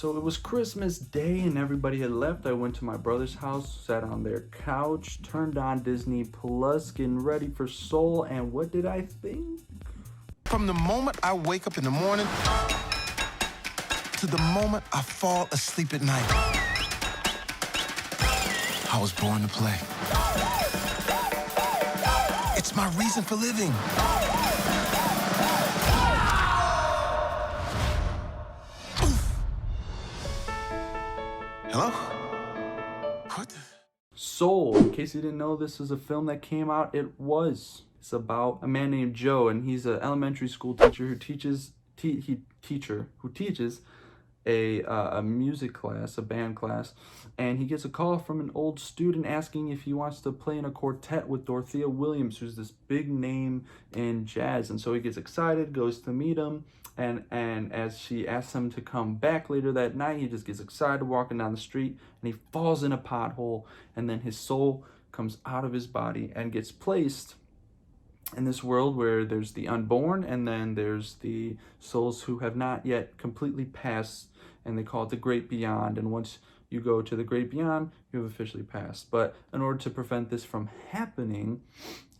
So it was Christmas Day and everybody had left. I went to my brother's house, sat on their couch, turned on Disney Plus, getting ready for Soul, and what did I think? From the moment I wake up in the morning to the moment I fall asleep at night, I was born to play. It's my reason for living. Hello? What? Soul, in case you didn't know, this is a film that came out. It's about a man named Joe, and he's an elementary school teacher who teaches a music class, a band class, and he gets a call from an old student asking if he wants to play in a quartet with Dorothea Williams, who's this big name in jazz. And so he gets excited, goes to meet him, and as she asks him to come back later that night, he just gets excited walking down the street, and he falls in a pothole, and then his soul comes out of his body and gets placed in this world where there's the unborn, and then there's the souls who have not yet completely passed, and they call it the great beyond. And once you go to the great beyond, you have officially passed. But in order to prevent this from happening,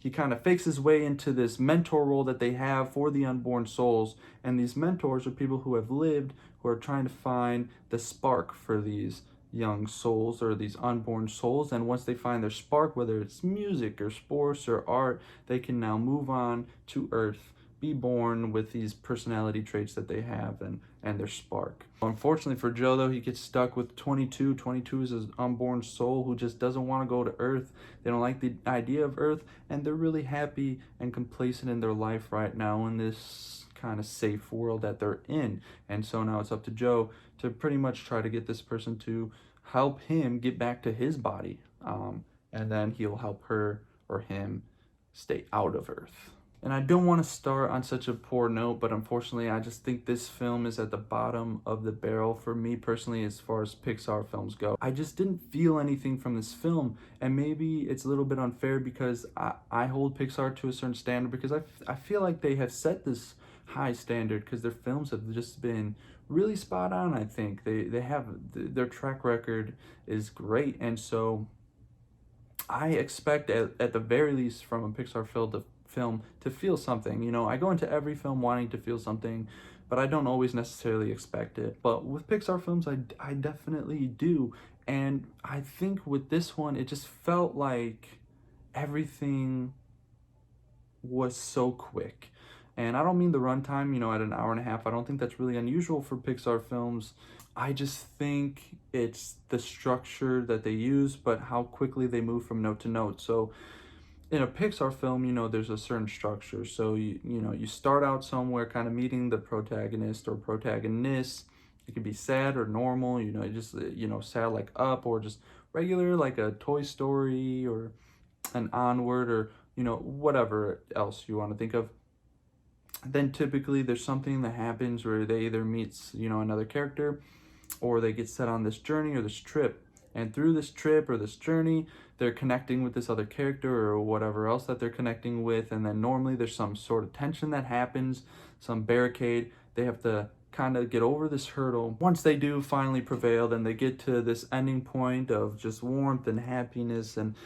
he kind of fakes his way into this mentor role that they have for the unborn souls. And these mentors are people who have lived, who are trying to find the spark for these young souls or these unborn souls. And once they find their spark, whether it's music or sports or art, they can now move on to earth, be born with these personality traits that they have and their spark. Unfortunately for Joe, though, he gets stuck with 22. 22 is his unborn soul who just doesn't want to go to earth. They don't like the idea of earth, and they're really happy and complacent in their life right now in this kind of safe world that they're in. And so now it's up to Joe to pretty much try to get this person to help him get back to his body, and then he'll help her or him stay out of earth. And I don't want to start on such a poor note, but unfortunately I just think this film is at the bottom of the barrel for me personally as far as Pixar films go. I just didn't feel anything from this film, and maybe it's a little bit unfair because I hold Pixar to a certain standard, because I feel like they have set this high standard because their films have just been really spot on. I think they have, their track record is great, and so I expect at the very least from a Pixar film to feel something. You know, I go into every film wanting to feel something, but I don't always necessarily expect it. But with Pixar films, I definitely do. And I think with this one, it just felt like everything was so quick. And I don't mean the runtime, you know, at an hour and a half. I don't think that's really unusual for Pixar films. I just think it's the structure that they use, but how quickly they move from note to note. So in a Pixar film, you know, there's a certain structure. So, you know, you start out somewhere kind of meeting the protagonist or protagonists. It can be sad or normal, you know, just, you know, sad like Up, or just regular like a Toy Story or an Onward, or, you know, whatever else you want to think of. Then typically there's something that happens where they either meets, you know, another character, or they get set on this journey or this trip. And through this trip or this journey, they're connecting with this other character or whatever else that they're connecting with. And then normally there's some sort of tension that happens, some barricade. They have to kind of get over this hurdle. Once they do finally prevail, then they get to this ending point of just warmth and happiness, and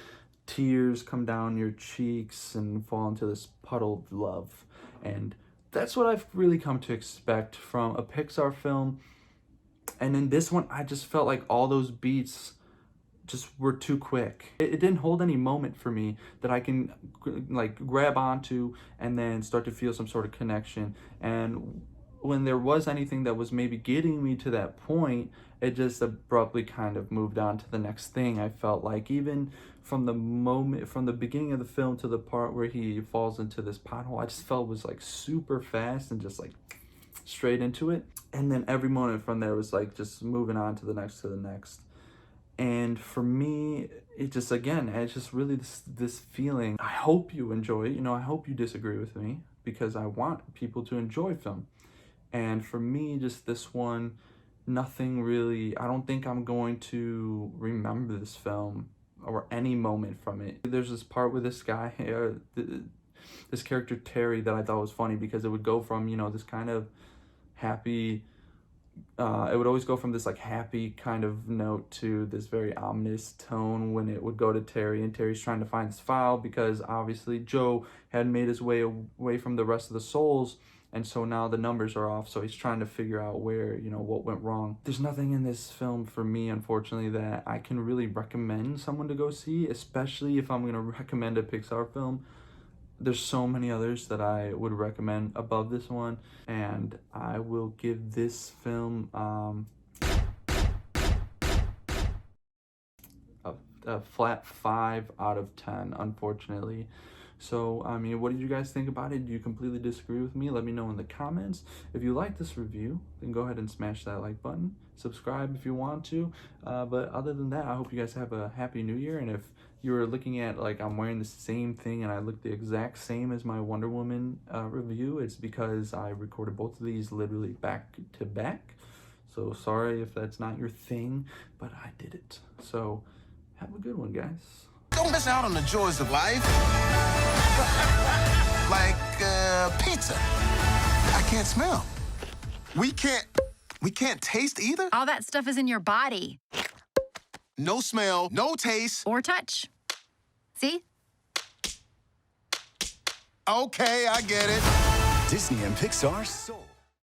tears come down your cheeks and fall into this puddle of love. And that's what I've really come to expect from a Pixar film. And in this one, I just felt like all those beats just were too quick. It didn't hold any moment for me that I can like grab onto and then start to feel some sort of connection. And when there was anything that was maybe getting me to that point, it just abruptly kind of moved on to the next thing. I felt like even from the beginning of the film to the part where he falls into this pothole, I just felt it was like super fast and just like straight into it. And then every moment from there was like just moving on to the next. And for me, it's just really this feeling. I hope you enjoy it. You know, I hope you disagree with me, because I want people to enjoy film. And for me, just this one, nothing really, I don't think I'm going to remember this film or any moment from it. There's this part with this guy, this character Terry, that I thought was funny, because it would go from, you know, this kind of happy it would always go from this like happy kind of note to this very ominous tone when it would go to Terry, and Terry's trying to find his file because obviously Joe had made his way away from the rest of the souls, and so now the numbers are off, so he's trying to figure out where, you know, what went wrong. There's nothing in this film for me, unfortunately, that I can really recommend someone to go see, especially if I'm going to recommend a Pixar film. There's so many others that I would recommend above this one, and I will give this film a flat 5 out of 10, unfortunately. So, I mean, what did you guys think about it? Do you completely disagree with me? Let me know in the comments. If you like this review, then go ahead and smash that like button. Subscribe if you want to. But other than that, I hope you guys have a happy new year. And if you were looking at, like, I'm wearing the same thing and I look the exact same as my Wonder Woman review, it's because I recorded both of these literally back to back. So sorry if that's not your thing, but I did it. So have a good one, guys. Don't miss out on the joys of life. Like pizza. I can't smell. We can't taste either? All that stuff is in your body. No smell, no taste. Or touch. See? Okay, I get it. Disney and Pixar Soul.